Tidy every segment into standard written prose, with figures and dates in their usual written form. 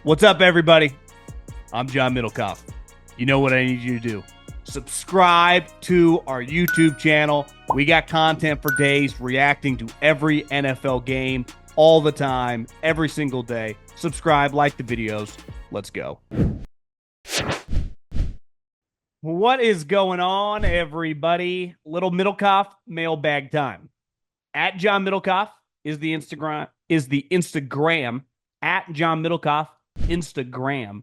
What's up, everybody? I'm John Middlekauff. You know what I need you to do. Subscribe to our YouTube channel. We got content for days reacting to every NFL game all the time, every single day. Subscribe, like the videos. Let's go. What is going on, everybody? Little Middlekauff mailbag time. At John Middlekauff is the Instagram. At John Middlekauff Instagram.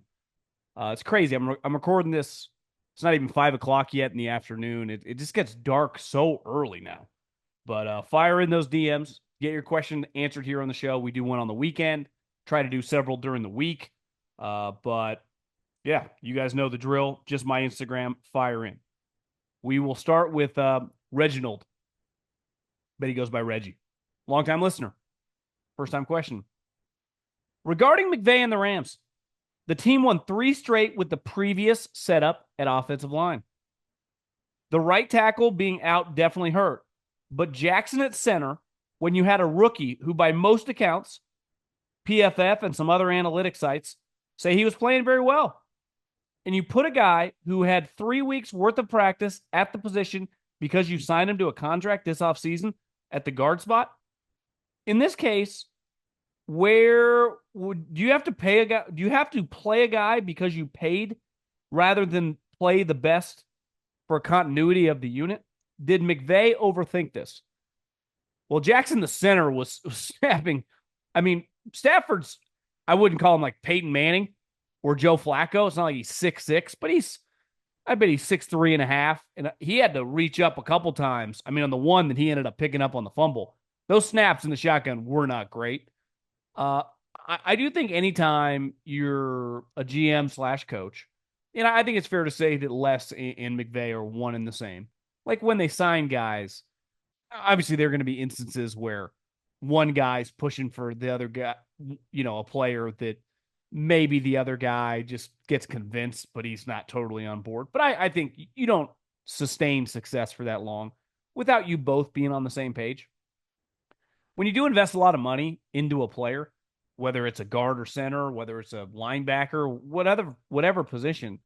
It's crazy. I'm recording this. It's not even 5 o'clock yet in the afternoon. It just gets dark so early now. But fire in those DMs. Get your question answered here on the show. We do one on the weekend. Try to do several during the week. But yeah, you guys know the drill. Just my Instagram. Fire in. We will start with Reginald. Bet he goes by Reggie. Longtime listener. First time question. Regarding McVay and the Rams, the team won 3 straight with the previous setup at offensive line. The right tackle being out definitely hurt, but Jackson at center, when you had a rookie who by most accounts, PFF and some other analytic sites, say he was playing very well. And you put a guy who had 3 weeks worth of practice at the position because you signed him to a contract this offseason at the guard spot. In this case, do you have to pay a guy? Do you have to play a guy because you paid rather than play the best for continuity of the unit? Did McVay overthink this? Well, Jackson, the center, was snapping. I mean, Stafford's, I wouldn't call him like Peyton Manning or Joe Flacco. It's not like he's 6'6", but I bet he's 6'3.5". And he had to reach up a couple times. I mean, on the one that he ended up picking up on the fumble, those snaps in the shotgun were not great. I do think anytime you're a GM/coach, I think it's fair to say that Les and McVay are one and the same. Like when they sign guys, obviously there are going to be instances where one guy's pushing for the other guy, a player that maybe the other guy just gets convinced, but he's not totally on board. But I think you don't sustain success for that long without you both being on the same page. When you do invest a lot of money into a player, whether it's a guard or center, whether it's a linebacker, whatever position,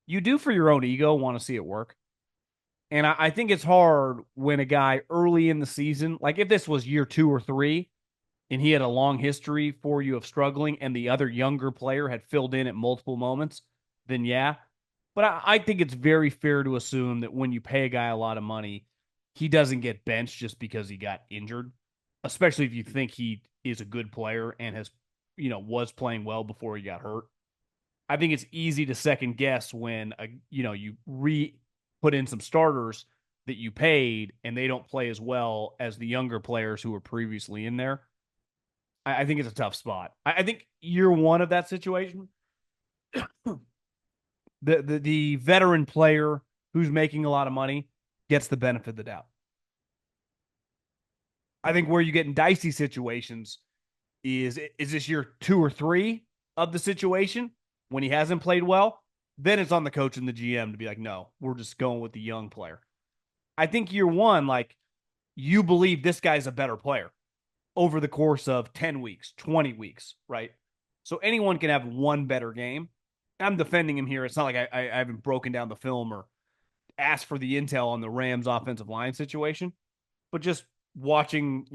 you do for your own ego want to see it work. And I think it's hard when a guy early in the season, like if this was year 2 or 3, and he had a long history for you of struggling, and the other younger player had filled in at multiple moments, then yeah. But I think it's very fair to assume that when you pay a guy a lot of money, he doesn't get benched just because he got injured, especially if you think he is a good player and was playing well before he got hurt. I think it's easy to second guess when you put in some starters that you paid and they don't play as well as the younger players who were previously in there. I think it's a tough spot. I think year 1 of that situation, the veteran player who's making a lot of money gets the benefit of the doubt. I think where you get in dicey situations is this year 2 or 3 of the situation when he hasn't played well, then it's on the coach and the GM to be like, no, we're just going with the young player. I think year 1, like, you believe this guy's a better player over the course of 10 weeks, 20 weeks, right? So anyone can have one better game. I'm defending him here. It's not like I haven't broken down the film or asked for the intel on the Rams offensive line situation, but just watching,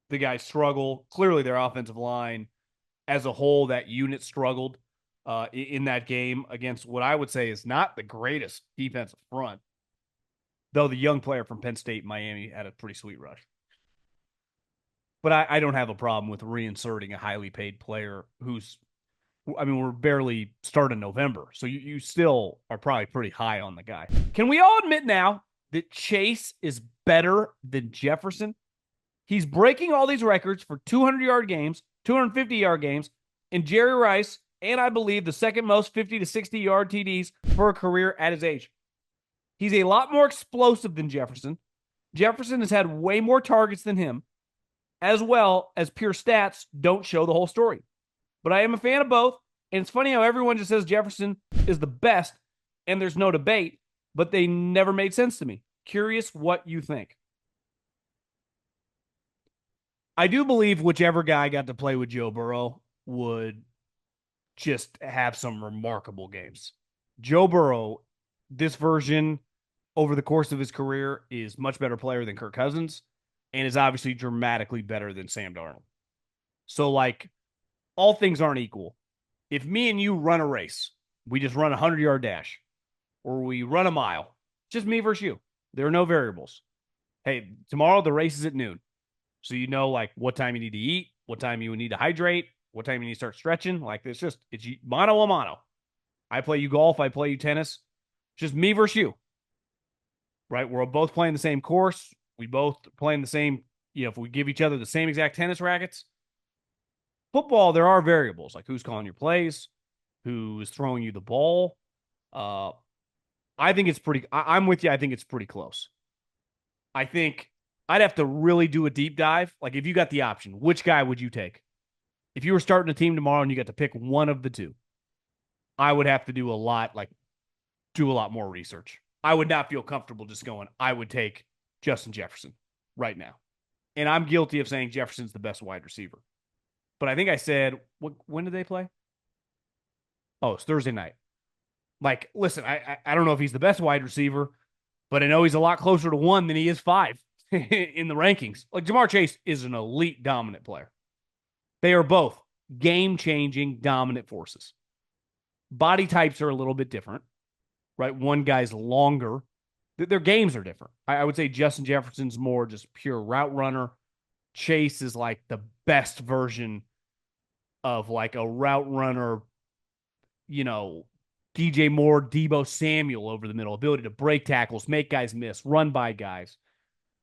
the guys struggle. Clearly their offensive line as a whole, that unit struggled in that game against what I would say is not the greatest defensive front, though the young player from Penn State, Miami, had a pretty sweet rush. But I don't have a problem with reinserting a highly paid player we're barely starting November, so you still are probably pretty high on the guy. Can we all admit now that Chase is better than Jefferson? He's breaking all these records for 200-yard games, 250-yard games, and Jerry Rice, and I believe the second most 50 to 60-yard TDs for a career at his age. He's a lot more explosive than Jefferson. Jefferson has had way more targets than him, as well as pure stats don't show the whole story. But I am a fan of both, and it's funny how everyone just says Jefferson is the best, and there's no debate, but they never made sense to me. Curious what you think. I do believe whichever guy got to play with Joe Burrow would just have some remarkable games. Joe Burrow, this version over the course of his career, is much better player than Kirk Cousins and is obviously dramatically better than Sam Darnold. So, like, all things aren't equal. If me and you run a race, we just run a 100-yard dash or we run a mile, just me versus you. There are no variables. Hey, tomorrow the race is at noon. So you know, like, what time you need to eat, what time you need to hydrate, what time you need to start stretching. Like, it's mano a mano. I play you golf, I play you tennis. Just me versus you, right? We're both playing the same course. We both playing the same, if we give each other the same exact tennis rackets. Football, there are variables, like who's calling your plays, who's throwing you the ball. Uh, I think it's pretty, I'm with you. I think it's pretty close. I think I'd have to really do a deep dive. Like, if you got the option, which guy would you take? If you were starting a team tomorrow and you got to pick one of the two, I would have to do a lot more research. I would not feel comfortable just going, I would take Justin Jefferson right now. And I'm guilty of saying Jefferson's the best wide receiver. But I think I said, when did they play? Oh, it's Thursday night. Like, listen, I don't know if he's the best wide receiver, but I know he's a lot closer to one than he is five in the rankings. Like, Jamar Chase is an elite dominant player. They are both game-changing dominant forces. Body types are a little bit different, right? One guy's longer. Their games are different. I would say Justin Jefferson's more just pure route runner. Chase is like the best version of like a route runner, you know, DJ Moore, Debo Samuel over the middle, ability to break tackles, make guys miss, run by guys.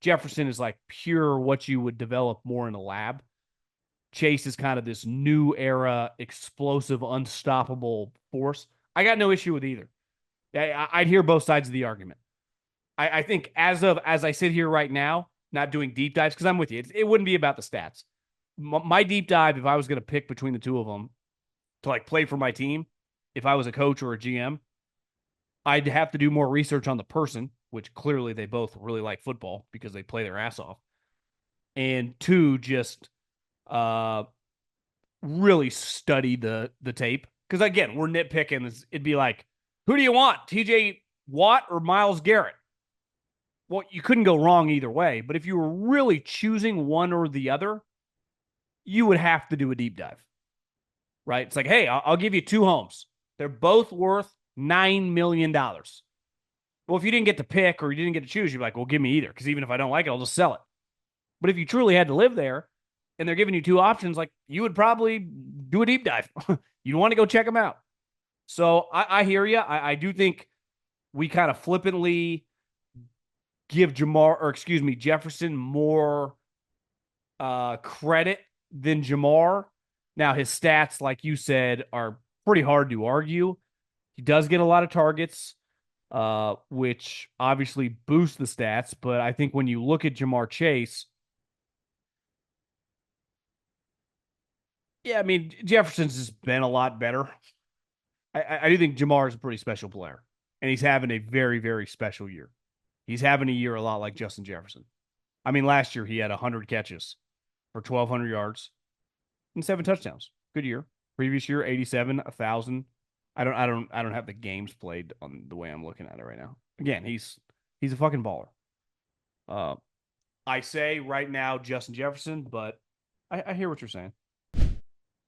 Jefferson is like pure what you would develop more in a lab. Chase is kind of this new era, explosive, unstoppable force. I got no issue with either. I'd hear both sides of the argument. I think as I sit here right now, not doing deep dives, because I'm with you, it wouldn't be about the stats. My deep dive, if I was going to pick between the two of them to like play for my team, if I was a coach or a GM, I'd have to do more research on the person, which clearly they both really like football because they play their ass off. And two, just uh, really study the tape. Because again, we're nitpicking. It'd be like, who do you want, TJ Watt or Myles Garrett? Well, you couldn't go wrong either way. But if you were really choosing one or the other, you would have to do a deep dive, right? It's like, hey, I'll give you two homes. They're both worth $9 million. Well, if you didn't get to pick or you didn't get to choose, you're like, well, give me either. Because even if I don't like it, I'll just sell it. But if you truly had to live there and they're giving you two options, like, you would probably do a deep dive. You'd want to go check them out. So I hear you. I do think we kind of flippantly give Jefferson more credit than Jamar. Now, his stats, like you said, are pretty hard to argue. He does get a lot of targets, which obviously boosts the stats. But I think when you look at Jamar Chase, yeah, I mean, Jefferson's just been a lot better. I do think Jamar is a pretty special player, and he's having a very, very special year. He's having a year a lot like Justin Jefferson. I mean, last year he had 100 catches for 1,200 yards and 7 touchdowns. Good year. Previous year, 87, 1,000. I don't have the games played on the way I'm looking at it right now. Again, he's a fucking baller. Uh, I say right now Justin Jefferson, but I hear what you're saying.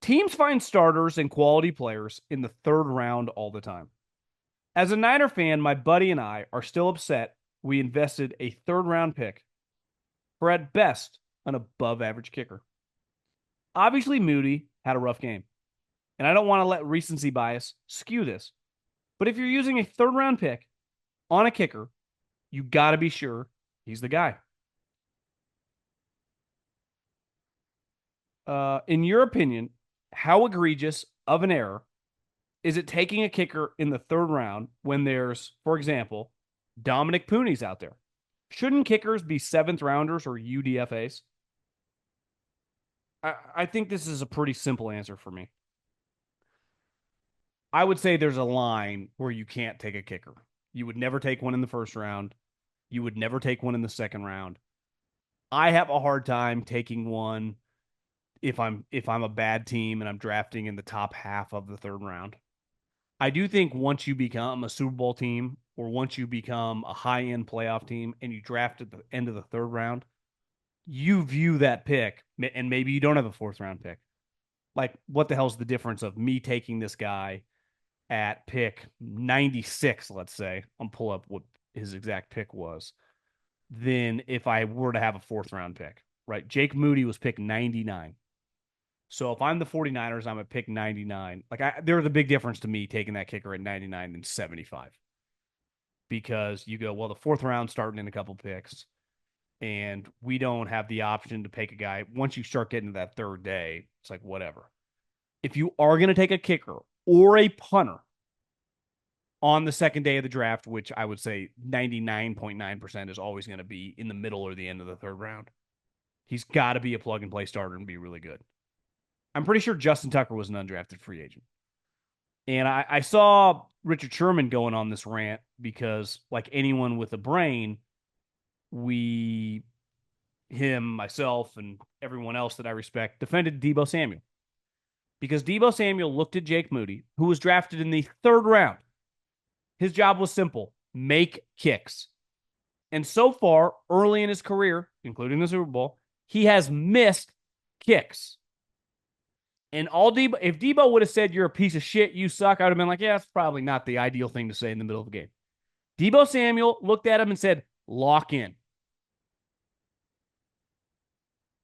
Teams find starters and quality players in the third round all the time. As a Niner fan, my buddy and I are still upset we invested a third round pick for at best an above average kicker. Obviously, Moody had a rough game, and I don't want to let recency bias skew this. But if you're using a third round pick on a kicker, you got to be sure he's the guy. In your opinion, how egregious of an error is it taking a kicker in the third round when there's, for example, Dominic Pooney's out there? Shouldn't kickers be seventh rounders or UDFAs? I think this is a pretty simple answer for me. I would say there's a line where you can't take a kicker. You would never take one in the first round. You would never take one in the second round. I have a hard time taking one if I'm a bad team and I'm drafting in the top half of the third round. I do think once you become a Super Bowl team or once you become a high-end playoff team and you draft at the end of the third round, you view that pick, and maybe you don't have a fourth round pick. Like, what the hell's the difference of me taking this guy at pick 96, let's say? I'll pull up what his exact pick was, than if I were to have a fourth round pick, right? Jake Moody was pick 99. So if I'm the 49ers, I'm at pick 99. There's a big difference to me taking that kicker at 99 and 75 because you go, well, the fourth round starting in a couple picks, and we don't have the option to pick a guy. Once you start getting to that third day, it's like, whatever. If you are going to take a kicker or a punter on the second day of the draft, which I would say 99.9% is always going to be in the middle or the end of the third round, he's got to be a plug and play starter and be really good. I'm pretty sure Justin Tucker was an undrafted free agent. And I saw Richard Sherman going on this rant because, like anyone with a brain, him, myself, and everyone else that I respect defended Deebo Samuel. Because Deebo Samuel looked at Jake Moody, who was drafted in the third round. His job was simple: make kicks. And so far, early in his career, including the Super Bowl, he has missed kicks. And if Deebo would have said, "You're a piece of shit, you suck," I would have been like, yeah, that's probably not the ideal thing to say in the middle of the game. Deebo Samuel looked at him and said, "Lock in."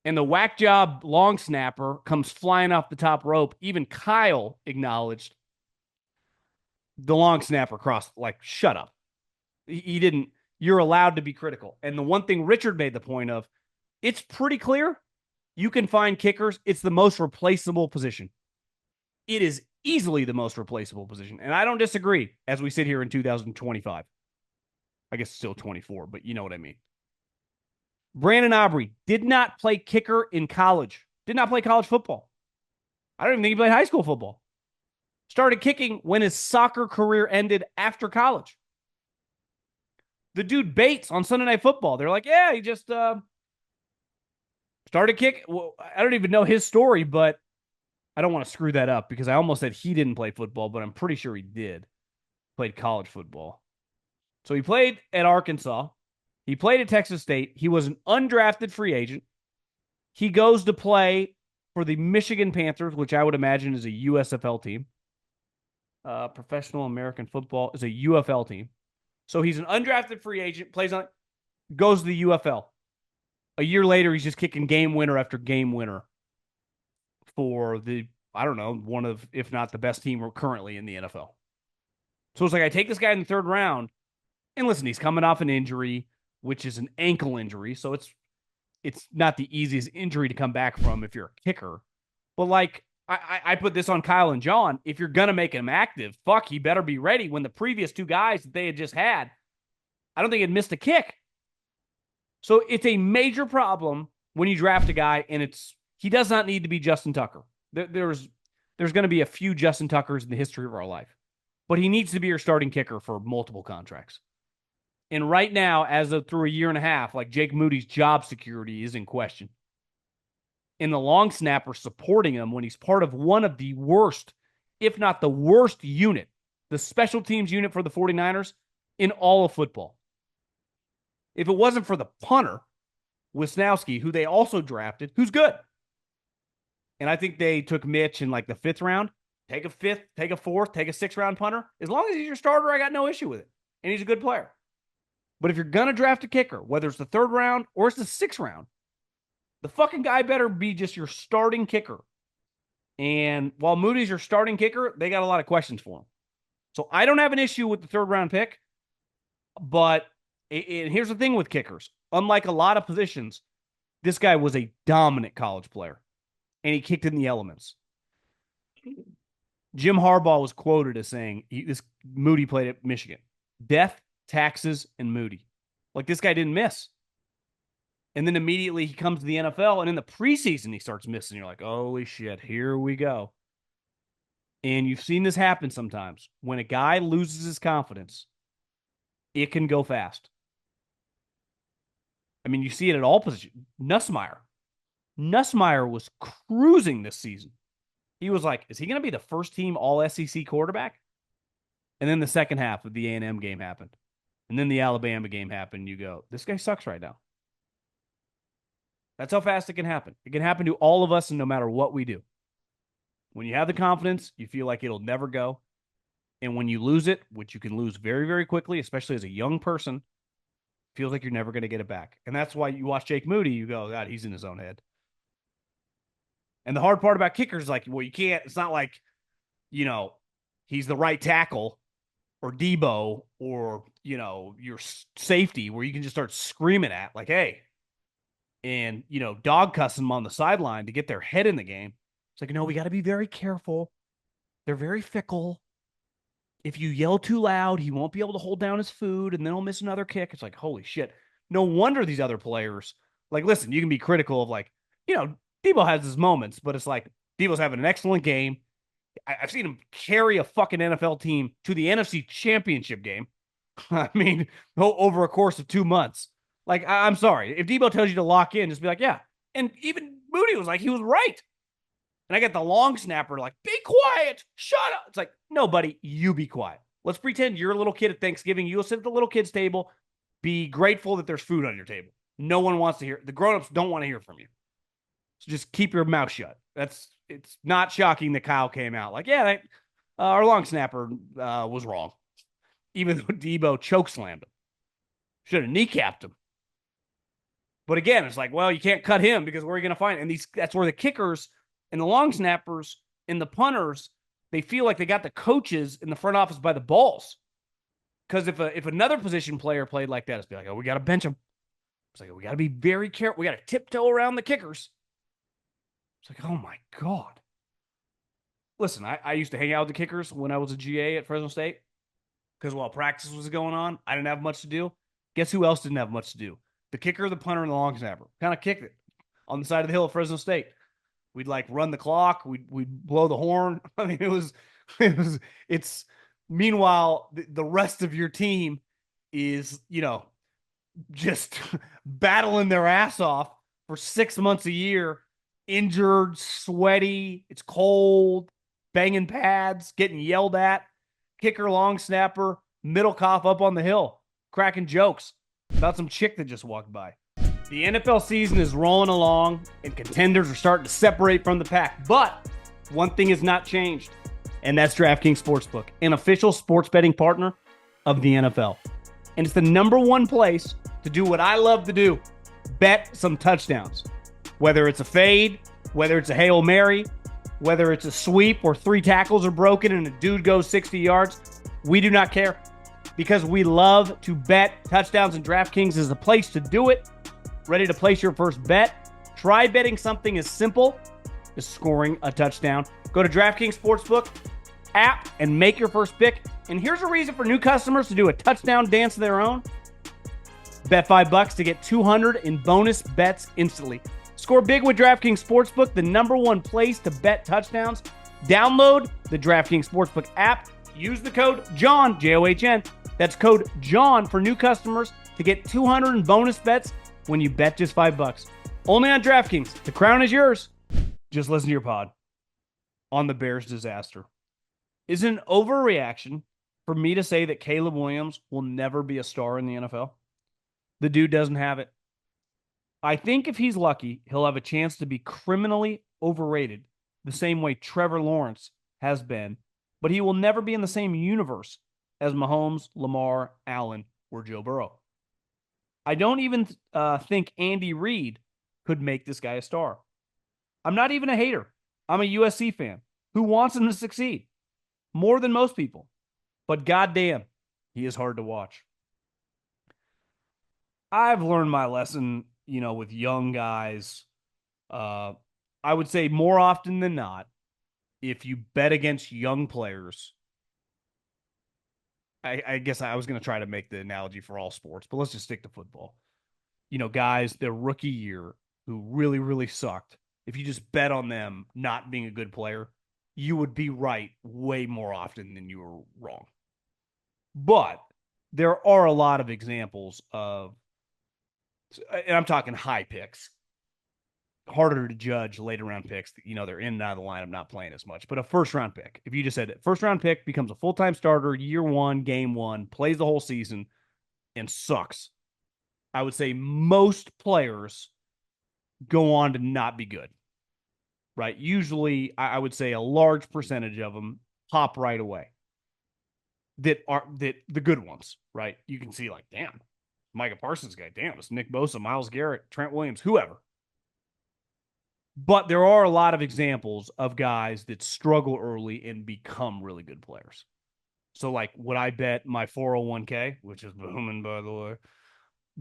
And the whack job long snapper comes flying off the top rope. Even Kyle acknowledged the long snapper crossed, like, shut up. He didn't. You're allowed to be critical. And the one thing Richard made the point of, it's pretty clear you can find kickers. It's the most replaceable position. It is easily the most replaceable position. And I don't disagree as we sit here in 2025. I guess it's still 24, but you know what I mean. Brandon Aubrey did not play kicker in college. Did not play college football. I don't even think he played high school football. Started kicking when his soccer career ended after college. The dude Bates on Sunday Night Football, they're like, yeah, he just started kicking. Well, I don't even know his story, but I don't want to screw that up because I almost said he didn't play football, but I'm pretty sure he did. Played college football. So he played at Arkansas. He played at Texas State. He was an undrafted free agent. He goes to play for the Michigan Panthers, which I would imagine is a USFL team. Professional American Football is a UFL team. So he's an undrafted free agent, goes to the UFL. A year later, he's just kicking game winner after game winner for one of, if not the best team currently in the NFL. So it's like, I take this guy in the third round, and listen, he's coming off an injury, which is an ankle injury. So it's not the easiest injury to come back from if you're a kicker. But like, I put this on Kyle and John. If you're going to make him active, he better be ready when the previous two guys that they had just had, I don't think had missed a kick. So it's a major problem when you draft a guy, and he does not need to be Justin Tucker. There's going to be a few Justin Tuckers in the history of our life, but he needs to be your starting kicker for multiple contracts. And right now, as of through a year and a half, like, Jake Moody's job security is in question. And the long snapper supporting him when he's part of one of the worst, if not the worst unit, the special teams unit for the 49ers in all of football. If it wasn't for the punter, Wisnowski, who they also drafted, who's good. And I think they took Mitch in like the fifth round. Take a fifth, take a fourth, take a sixth round punter. As long as he's your starter, I got no issue with it. And he's a good player. But if you're going to draft a kicker, whether it's the third round or it's the sixth round, the fucking guy better be just your starting kicker. And while Moody's your starting kicker, they got a lot of questions for him. So I don't have an issue with the third round pick. But here's the thing with kickers. Unlike a lot of positions, this guy was a dominant college player. And he kicked in the elements. Jim Harbaugh was quoted as saying, this Moody played at Michigan. Death, taxes, and Moody. Like, this guy didn't miss. And then immediately he comes to the NFL, and in the preseason he starts missing. You're like, holy shit, here we go. And you've seen this happen sometimes. When a guy loses his confidence, it can go fast. I mean, you see it at all positions. Nussmeier. Nussmeier was cruising this season. He was like, is he going to be the first team all SEC quarterback? And then the second half of the A&M game happened. And then the Alabama game happened. You go, this guy sucks right now. That's how fast it can happen. It can happen to all of us, and no matter what we do. When you have the confidence, you feel like it'll never go. And when you lose it, which you can lose very, very quickly, especially as a young person, feels like you're never going to get it back. And that's why you watch Jake Moody, you go, God, he's in his own head. And the hard part about kickers is like, well, you can't, it's not like, he's the right tackle or Debo or, your safety where you can just start screaming at like, hey, and, dog cussing them on the sideline to get their head in the game. It's like, no, we got to be very careful. They're very fickle. If you yell too loud, he won't be able to hold down his food and then he'll miss another kick. It's like, holy shit. No wonder these other players, like, listen, you can be critical of like, Debo has his moments, but it's like Debo's having an excellent game. I've seen him carry a fucking NFL team to the NFC Championship game. I mean, over a course of 2 months. Like, I'm sorry. If Debo tells you to lock in, just be like, yeah. And even Moody was like, he was right. And I get the long snapper like, be quiet. Shut up. It's like, no, buddy, you be quiet. Let's pretend you're a little kid at Thanksgiving. You'll sit at the little kid's table. Be grateful that there's food on your table. No one wants to hear. The grown-ups don't want to hear from you. So just keep your mouth shut. It's not shocking that Kyle came out like, yeah, our long snapper was wrong. Even though Debo chokeslammed him. Should have kneecapped him. But again, it's like, well, you can't cut him because where are you going to find? And that's where the kickers and the long snappers and the punters, they feel like they got the coaches in the front office by the balls. Because if another position player played like that, it's be like, oh, we got to bench him. It's like, we got to be very careful. We got to tiptoe around the kickers. It's like, oh my God. Listen, I used to hang out with the kickers when I was a GA at Fresno State. Because while practice was going on, I didn't have much to do. Guess who else didn't have much to do? The kicker, the punter, and the long snapper. Kind of kicked it on the side of the hill at Fresno State. We'd like run the clock. We'd blow the horn. I mean, it's meanwhile, the rest of your team is, just battling their ass off for 6 months a year, injured, sweaty, it's cold, banging pads, getting yelled at, kicker, long snapper, Middlekauff up on the hill, cracking jokes about some chick that just walked by. The NFL season is rolling along, and contenders are starting to separate from the pack. But one thing has not changed, and that's DraftKings Sportsbook, an official sports betting partner of the NFL. And it's the number one place to do what I love to do, bet some touchdowns. Whether it's a fade, whether it's a Hail Mary, whether it's a sweep or 3 tackles are broken and a dude goes 60 yards, we do not care because we love to bet touchdowns, and DraftKings is the place to do it. Ready to place your first bet? Try betting something as simple as scoring a touchdown. Go to DraftKings Sportsbook app and make your first pick. And here's a reason for new customers to do a touchdown dance of their own. Bet $5 to get 200 in bonus bets instantly. Score big with DraftKings Sportsbook, the number one place to bet touchdowns. Download the DraftKings Sportsbook app. Use the code JOHN, J-O-H-N. That's code JOHN for new customers to get 200 in bonus bets when you bet just $5. Only on DraftKings. The crown is yours. Just listen to your pod on the Bears disaster. Is it an overreaction for me to say that Caleb Williams will never be a star in the NFL? The dude doesn't have it. I think if he's lucky, he'll have a chance to be criminally overrated the same way Trevor Lawrence has been, but he will never be in the same universe as Mahomes, Lamar, Allen, or Joe Burrow. I don't even think Andy Reid could make this guy a star. I'm not even a hater. I'm a USC fan who wants him to succeed more than most people. But goddamn, he is hard to watch. I've learned my lesson, with young guys. I would say more often than not, if you bet against young players, I guess I was going to try to make the analogy for all sports, but let's just stick to football. Guys, their rookie year who really, really sucked. If you just bet on them not being a good player, you would be right way more often than you were wrong. But there are a lot of examples of, and I'm talking high picks, harder to judge later round picks. They're in and out of the lineup, not playing as much. But a first round pick, if you just said it, first round pick becomes a full time starter year one, game one, plays the whole season, and sucks. I would say most players go on to not be good, right? Usually, I would say a large percentage of them pop right away. That the good ones, right? You can see like, damn, Micah Parsons guy, damn, it's Nick Bosa, Myles Garrett, Trent Williams, whoever. But there are a lot of examples of guys that struggle early and become really good players. So, like, would I bet my 401k, which is booming, by the way,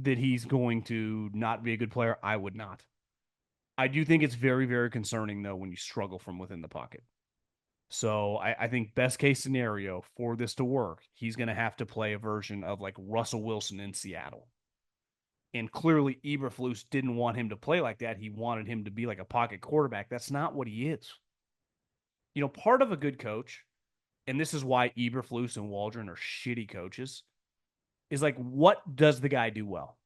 that he's going to not be a good player? I would not. I do think it's very, very concerning, though, when you struggle from within the pocket. So I think best case scenario for this to work, he's going to have to play a version of like Russell Wilson in Seattle. And clearly, Eberflus didn't want him to play like that. He wanted him to be like a pocket quarterback. That's not what he is. Part of a good coach, and this is why Eberflus and Waldron are shitty coaches, is like, what does the guy do well?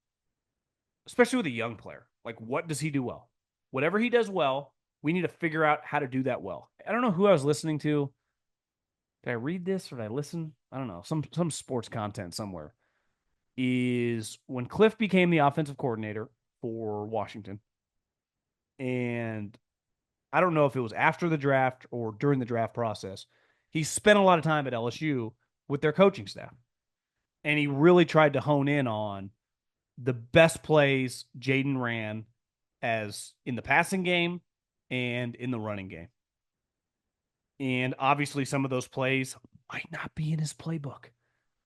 Especially with a young player. Like, what does he do well? Whatever he does well, we need to figure out how to do that well. I don't know who I was listening to. Did I read this or did I listen? I don't know. Some sports content somewhere. Is when Cliff became the offensive coordinator for Washington. And I don't know if it was after the draft or during the draft process. He spent a lot of time at LSU with their coaching staff. And he really tried to hone in on the best plays Jaden ran as in the passing game and in the running game. And obviously some of those plays might not be in his playbook.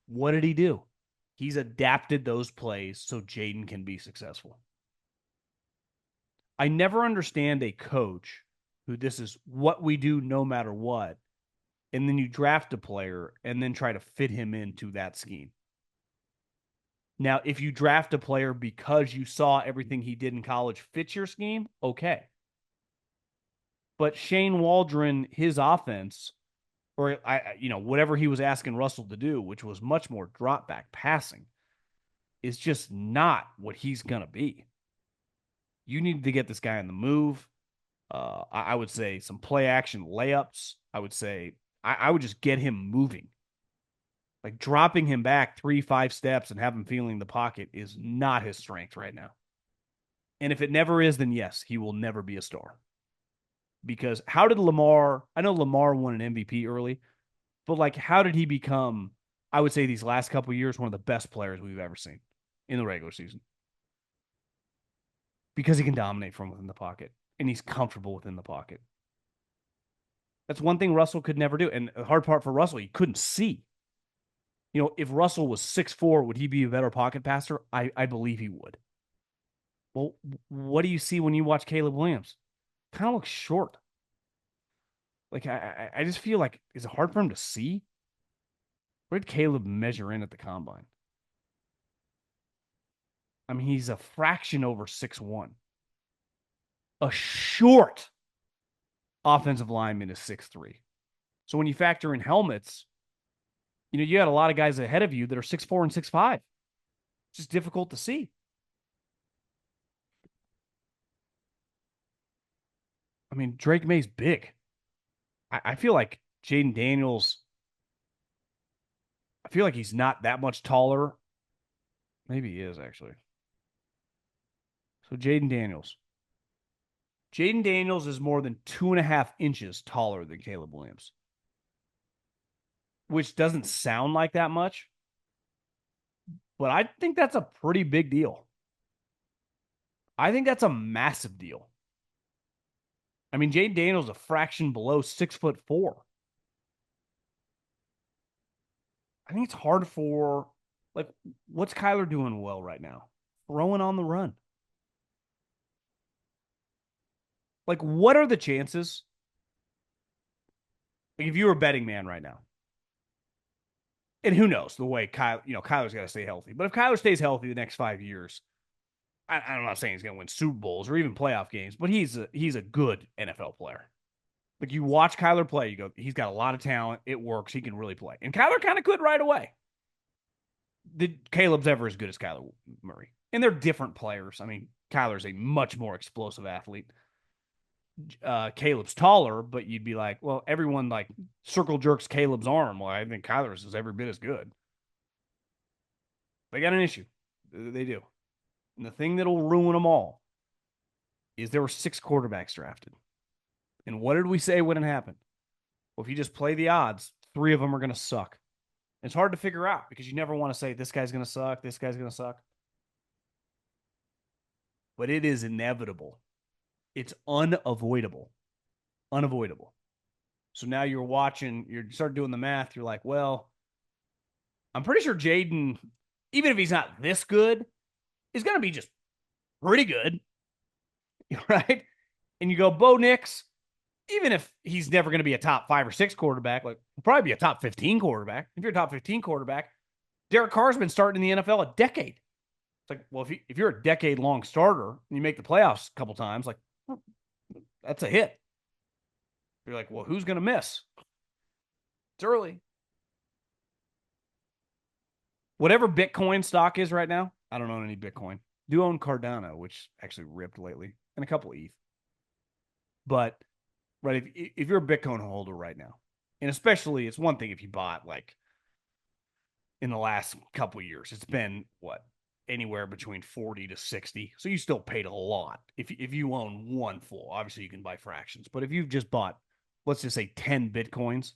What did he do? He's adapted those plays so Jaden can be successful. I never understand a coach who this is what we do no matter what, and then you draft a player and then try to fit him into that scheme. Now, if you draft a player because you saw everything he did in college fits your scheme, okay. But Shane Waldron, his offense, or whatever he was asking Russell to do, which was much more drop back passing, is just not what he's gonna be. You need to get this guy on the move. I would say some play action layups. I would say I would just get him moving. Like dropping him back 3-5 steps and have him feeling the pocket is not his strength right now. And if it never is, then yes, he will never be a star. Because how did Lamar, I know Lamar won an MVP early, but like how did he become, I would say these last couple of years, one of the best players we've ever seen in the regular season? Because he can dominate from within the pocket and he's comfortable within the pocket. That's one thing Russell could never do. And the hard part for Russell, he couldn't see. If Russell was 6'4", would he be a better pocket passer? I believe he would. Well, what do you see when you watch Caleb Williams? Kind of looks short. Like, I just feel like, is it hard for him to see? Where did Caleb measure in at the combine? I mean, he's a fraction over 6'1". A short offensive lineman is 6'3". So when you factor in helmets, you had a lot of guys ahead of you that are 6'4" and 6'5". It's just difficult to see. I mean, Drake May's big. I feel like Jaden Daniels, I feel like he's not that much taller. Maybe he is, actually. So Jaden Daniels. Jaden Daniels is more than 2.5 inches taller than Caleb Williams, which doesn't sound like that much, but I think that's a pretty big deal. I think that's a massive deal. I mean, Jaden Daniels is a fraction below 6'4". I think it's hard for, like, what's Kyler doing well right now? Throwing on the run. Like, what are the chances? Like, if you were a betting man right now, and who knows the way Kyler's got to stay healthy. But if Kyler stays healthy the next 5 years, I'm not saying he's going to win Super Bowls or even playoff games, but he's a good NFL player. Like, you watch Kyler play, you go, he's got a lot of talent. It works. He can really play. And Kyler kind of could right away. Caleb's ever as good as Kyler Murray. And they're different players. I mean, Kyler's a much more explosive athlete. Caleb's taller, but you'd be like, well, everyone like circle jerks Caleb's arm. Well, I think Kyler's is every bit as good. They got an issue. They do. And the thing that'll ruin them all is there were 6 quarterbacks drafted. And what did we say when it happened? Well, if you just play the odds, 3 of them are going to suck. It's hard to figure out because you never want to say this guy's going to suck, this guy's going to suck. But it is inevitable. It's unavoidable. Unavoidable. So now you're watching, you start doing the math. You're like, well, I'm pretty sure Jaden, even if he's not this good, is going to be just pretty good. Right? And you go, Bo Nix, even if he's never going to be a top 5 or 6 quarterback, like he'll probably be a top 15 quarterback. If you're a top 15 quarterback, Derek Carr's been starting in the NFL a decade. It's like, well, if you're a decade long starter and you make the playoffs a couple times, like that's a hit. You're like, well, who's going to miss? It's early. Whatever Bitcoin stock is right now, I don't own any Bitcoin. Do own Cardano, which actually ripped lately, and a couple of ETH. But right, if you're a Bitcoin holder right now, and especially it's one thing if you bought like in the last couple of years, it's been what anywhere between 40 to 60. So you still paid a lot. If you own one full, obviously you can buy fractions. But if you've just bought, let's just say 10 Bitcoins,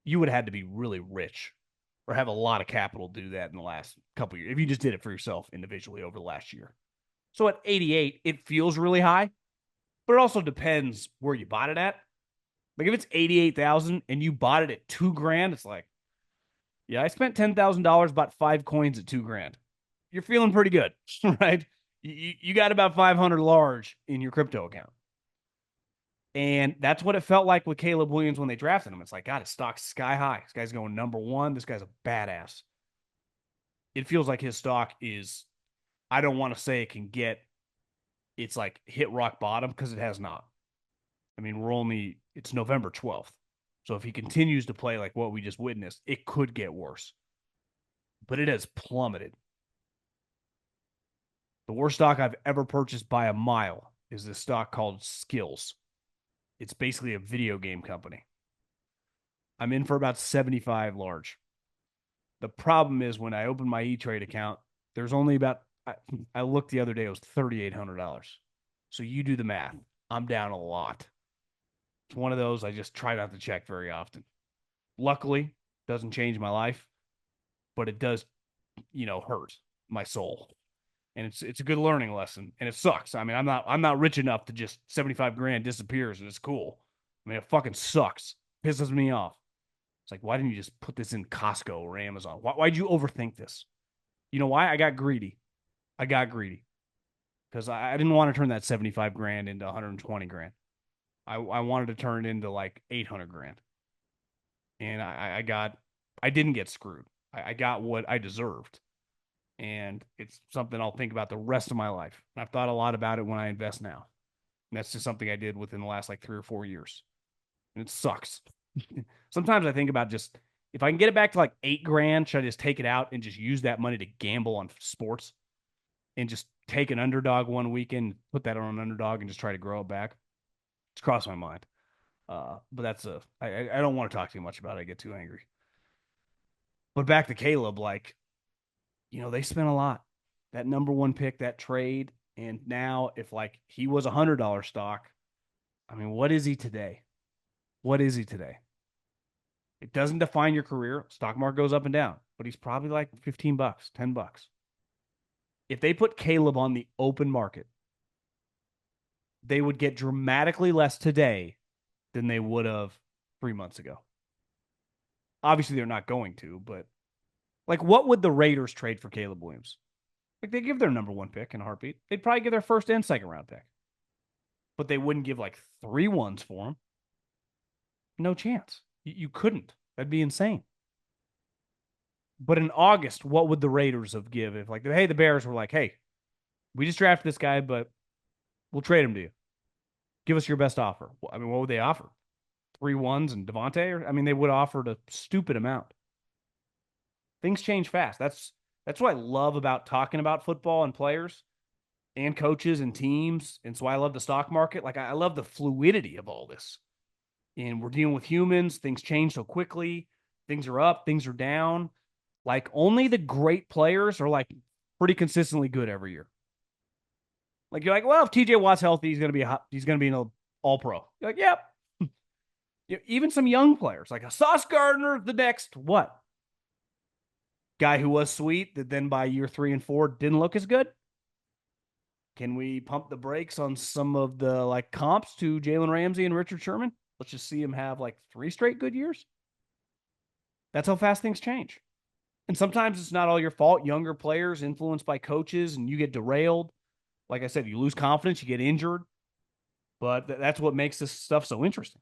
you would have had to be really rich or have a lot of capital to do that in the last couple of years. If you just did it for yourself individually over the last year. So at 88, it feels really high, but it also depends where you bought it at. Like if it's 88,000 and you bought it at $2,000, it's like, yeah, I spent $10,000, bought 5 coins at $2,000. You're feeling pretty good, right? You got about 500 large in your crypto account. And that's what it felt like with Caleb Williams when they drafted him. It's like, God, his stock's sky high. This guy's going number 1. This guy's a badass. It feels like his stock is, I don't want to say it can get, it's like hit rock bottom because it has not. I mean, it's November 12th. So if he continues to play like what we just witnessed, it could get worse. But it has plummeted. The worst stock I've ever purchased by a mile is this stock called Skills. It's basically a video game company. I'm in for about 75 large. The problem is when I open my E-Trade account, there's only about, I looked the other day, it was $3,800. So you do the math. I'm down a lot. It's one of those I just try not to check very often. Luckily, doesn't change my life, but it does, hurt my soul. And it's a good learning lesson, and it sucks. I mean, I'm not rich enough to just 75 grand disappears and it's cool. I mean, it fucking sucks. Pisses me off. It's like, why didn't you just put this in Costco or Amazon? Why'd you overthink this? You know why? I got greedy. Because I didn't want to turn that 75 grand into 120 grand. I wanted to turn it into like 800 grand. And I didn't get screwed. I got what I deserved. And it's something I'll think about the rest of my life. And I've thought a lot about it when I invest now. And that's just something I did within the last like 3 or 4 years. And it sucks. Sometimes I think about just, if I can get it back to like 8 grand, should I just take it out and just use that money to gamble on sports and just take an underdog one weekend, put that on an underdog and just try to grow it back? It's crossed my mind. But I don't want to talk too much about it. I get too angry. But back to Caleb, like, they spent a lot. That number 1 pick, that trade, and now if like he was $100 stock, I mean, what is he today? What is he today? It doesn't define your career. Stock market goes up and down, but he's probably like $15, $10. If they put Caleb on the open market, they would get dramatically less today than they would have 3 months ago. Obviously, they're not going to, but like, what would the Raiders trade for Caleb Williams? Like, they give their number 1 pick in a heartbeat. They'd probably give their first and second round pick, but they wouldn't give like 3 ones for him. No chance. You couldn't. That'd be insane. But in August, what would the Raiders have give if like, hey, the Bears were like, hey, we just drafted this guy, but we'll trade him to you. Give us your best offer. I mean, what would they offer? 3 ones and Devontae? I mean, they would have offered a stupid amount. Things change fast. That's what I love about talking about football and players and coaches and teams. And so I love the stock market. Like I love the fluidity of all this. And we're dealing with humans. Things change so quickly. Things are up, things are down. Like only the great players are like pretty consistently good every year. Like you're like, well, if TJ Watt's healthy, he's gonna be an all pro. You're like, yep. Even some young players, like a Sauce Gardner, the next what? Guy who was sweet, that then by year 3 and 4 didn't look as good. Can we pump the brakes on some of the like comps to Jalen Ramsey and Richard Sherman? Let's just see him have like 3 straight good years. That's how fast things change. And sometimes it's not all your fault. Younger players influenced by coaches and you get derailed. Like I said, you lose confidence, you get injured. But that's what makes this stuff so interesting.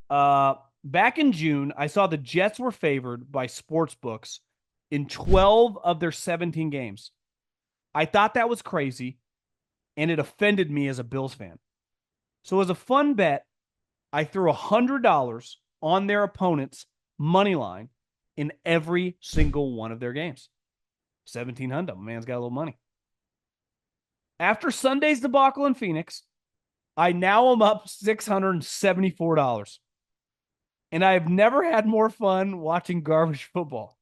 Back in June, I saw the Jets were favored by sports books in 12 of their 17 games. I thought that was crazy, and it offended me as a Bills fan. So as a fun bet, I threw $100 on their opponent's money line in every single one of their games. 1,700. Man's got a little money. After Sunday's debacle in Phoenix, I now am up $674. And I have never had more fun watching garbage football.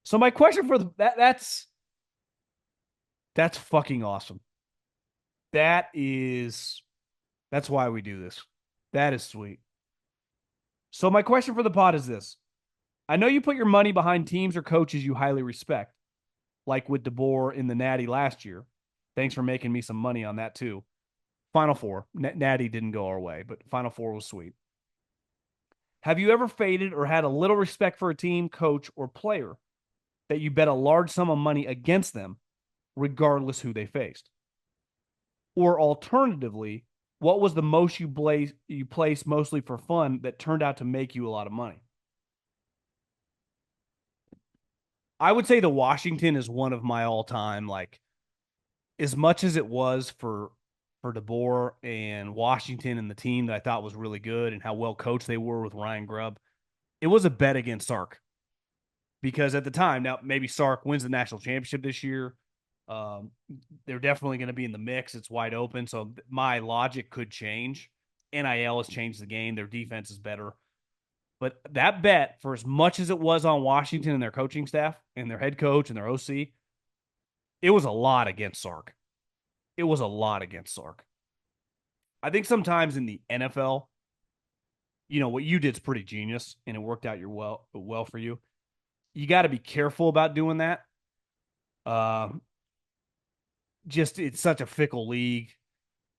So my question for that's fucking awesome. That's why we do this. That is sweet. So my question for the pod is this. I know you put your money behind teams or coaches you highly respect, like with DeBoer in the Natty last year. Thanks for making me some money on that too. Final Four. Natty didn't go our way, but Final Four was sweet. Have you ever faded or had a little respect for a team, coach, or player that you bet a large sum of money against them, regardless who they faced? Or alternatively, what was the most you placed mostly for fun that turned out to make you a lot of money? I would say the Washington is one of my all-time, like, as much as it was for DeBoer and Washington and the team that I thought was really good and how well coached they were with Ryan Grubb, it was a bet against Sark. Because at the time, now maybe Sark wins the national championship this year. Um, they're definitely going to be in the mix. It's wide open. So my logic could change. NIL has changed the game. Their defense is better. But that bet, for as much as it was on Washington and their coaching staff and their head coach and their OC, it was a lot against Sark. It was a lot against Sark. I think sometimes in the NFL, what you did is pretty genius and it worked out well for you. You got to be careful about doing that. Just it's such a fickle league.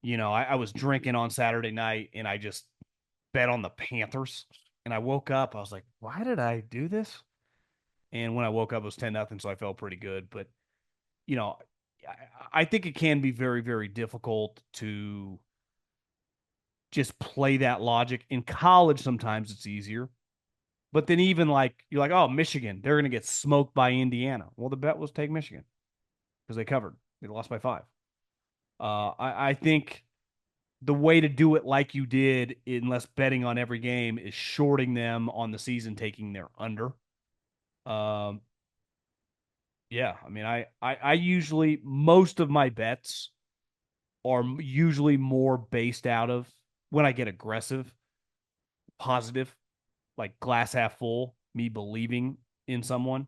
I was drinking on Saturday night and I just bet on the Panthers. And I woke up, I was like, why did I do this? And when I woke up, it was 10-0, so I felt pretty good. But, you know, I think it can be very, very difficult to just play that logic. In college, sometimes it's easier. But then even like, you're like, oh, Michigan, they're going to get smoked by Indiana. Well, the bet was take Michigan because they covered. They lost by 5. I think the way to do it like you did, unless betting on every game, is shorting them on the season, taking their under. Um, yeah, I mean, I usually, most of my bets are usually more based out of when I get aggressive, positive, like glass half full, me believing in someone.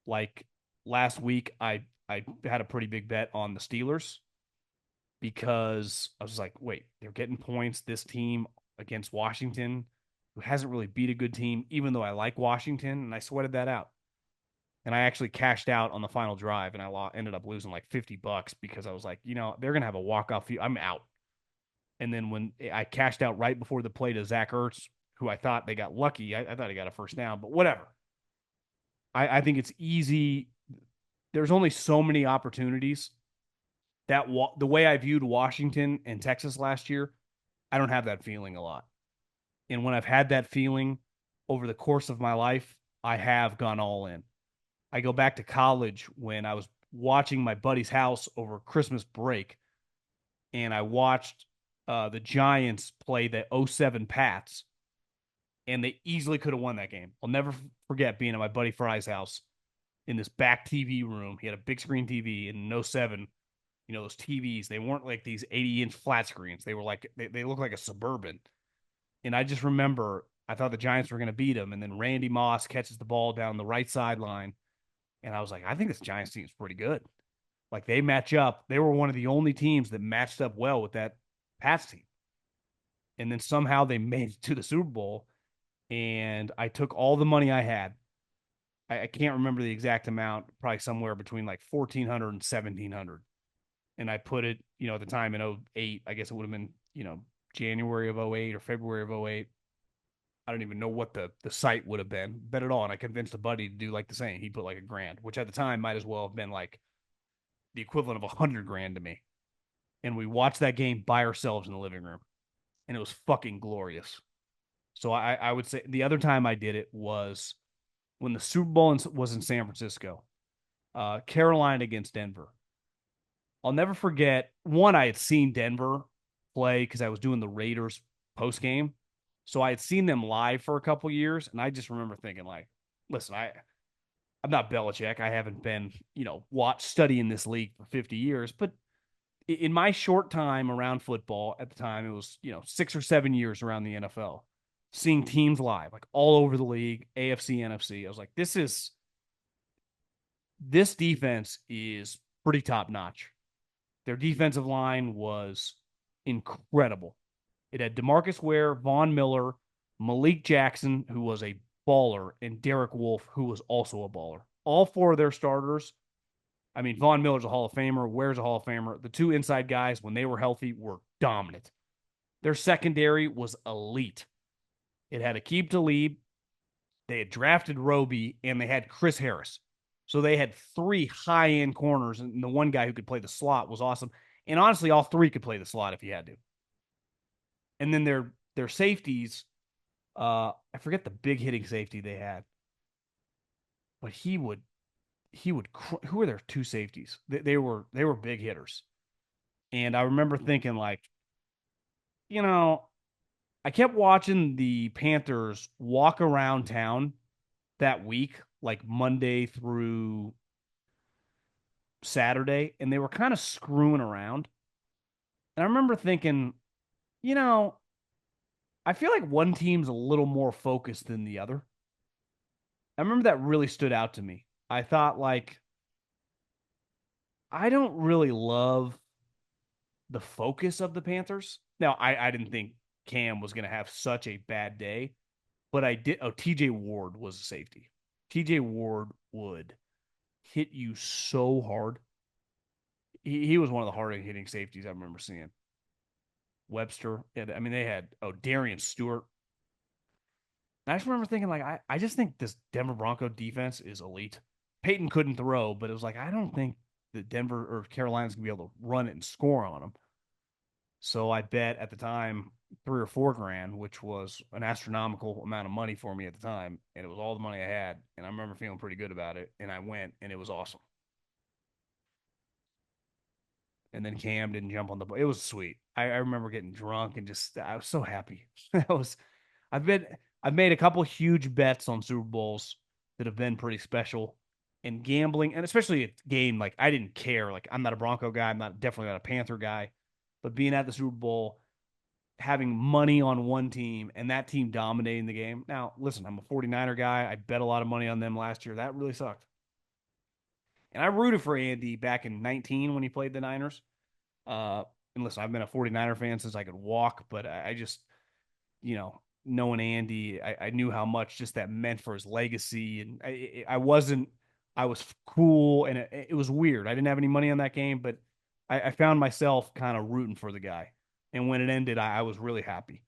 Like last week, I had a pretty big bet on the Steelers because I was like, wait, they're getting points. This team against Washington, who hasn't really beat a good team, even though I like Washington, and I sweated that out. And I actually cashed out on the final drive, and I ended up losing like $50 because I was like, they're gonna have a walk-off. I'm out. And then when I cashed out right before the play to Zach Ertz, who I thought they got lucky, I thought he got a first down, but whatever. I think it's easy. There's only so many opportunities that the way I viewed Washington and Texas last year, I don't have that feeling a lot. And when I've had that feeling over the course of my life, I have gone all in. I go back to college when I was watching my buddy's house over Christmas break, and I watched the Giants play the '07 Pats, and they easily could have won that game. I'll never forget being at my buddy Fry's house in this back TV room. He had a big screen TV in '07, those TVs, they weren't like these 80-inch flat screens. They were like they looked like a Suburban. And I just remember I thought the Giants were going to beat them, and then Randy Moss catches the ball down the right sideline, and I was like, I think this Giants team is pretty good. Like they match up. They were one of the only teams that matched up well with that Pats team. And then somehow they made it to the Super Bowl. And I took all the money I had. I can't remember the exact amount, probably somewhere between like 1,400 and 1,700. And I put it, at the time in '08, I guess it would have been, January of '08 or February of '08. I don't even know what the site would have been. Bet it all. And I convinced a buddy to do like the same. He put like $1,000, which at the time might as well have been like the equivalent of 100 grand to me. And we watched that game by ourselves in the living room. And it was fucking glorious. So I would say the other time I did it was when the Super Bowl was in San Francisco, Carolina against Denver. I'll never forget. One, I had seen Denver play because I was doing the Raiders post game, so I had seen them live for a couple years, and I just remember thinking like, listen, I'm not Belichick. I haven't been watch studying this league for 50 years, but in my short time around football at the time, it was 6 or 7 years around the NFL, seeing teams live like all over the league, AFC, NFC. I was like, this defense is pretty top notch. Their defensive line was incredible. It had DeMarcus Ware, Von Miller, Malik Jackson, who was a baller, and Derek Wolfe, who was also a baller. All four of their starters. I mean, Von Miller's a Hall of Famer. Ware's a Hall of Famer. The two inside guys, when they were healthy, were dominant. Their secondary was elite. It had Aqib Talib. They had drafted Roby, and they had Chris Harris. So they had three high end corners, and the one guy who could play the slot was awesome. And honestly, all three could play the slot if he had to. And then their safeties, I forget the big hitting safety they had, but he would who were their two safeties? They were big hitters. And I remember thinking like, you know, I kept watching the Panthers walk around town that week, like Monday through Saturday, and they were kind of screwing around. And I remember thinking, you know, I feel like one team's a little more focused than the other. I remember that really stood out to me. I thought, like, I don't really love the focus of the Panthers. Now, I didn't think Cam was going to have such a bad day, but I did. Oh, TJ Ward was a safety. TJ Ward would hit you so hard. He was one of the hard hitting safeties I remember seeing. Webster. I mean, they had Darian Stewart. I just remember thinking like I just think this Denver Bronco defense is elite. Peyton couldn't throw, but it was like I don't think that Denver or Carolina's gonna be able to run it and score on them. So I bet at the time 3 or 4 grand, which was an astronomical amount of money for me at the time, and it was all the money I had. And I remember feeling pretty good about it. And I went, and it was awesome. And then Cam didn't jump on the ball. It was sweet. I remember getting drunk and just I was so happy. I was I've been I've made a couple huge bets on Super Bowls that have been pretty special. And gambling, and especially a game like I didn't care. Like I'm not a Bronco guy. I'm not definitely not a Panther guy. But being at the Super Bowl, having money on one team and that team dominating the game. Now, listen, I'm a 49er guy. I bet a lot of money on them last year. That really sucked. And I rooted for Andy back in 19 when he played the Niners. Uh, and listen, I've been a 49er fan since I could walk, but I just, knowing Andy, I knew how much just that meant for his legacy. And I was cool and it was weird. I didn't have any money on that game, but I found myself kind of rooting for the guy. And when it ended, I was really happy.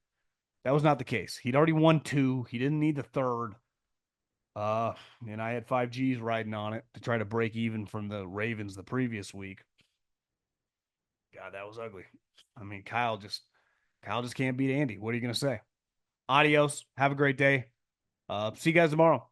That was not the case. He'd already won two. He didn't need the third. Uh, and I had 5Gs riding on it to try to break even from the Ravens the previous week. God, that was ugly. I mean, Kyle just can't beat Andy. What are you gonna say? Adios. Have a great day. See you guys tomorrow.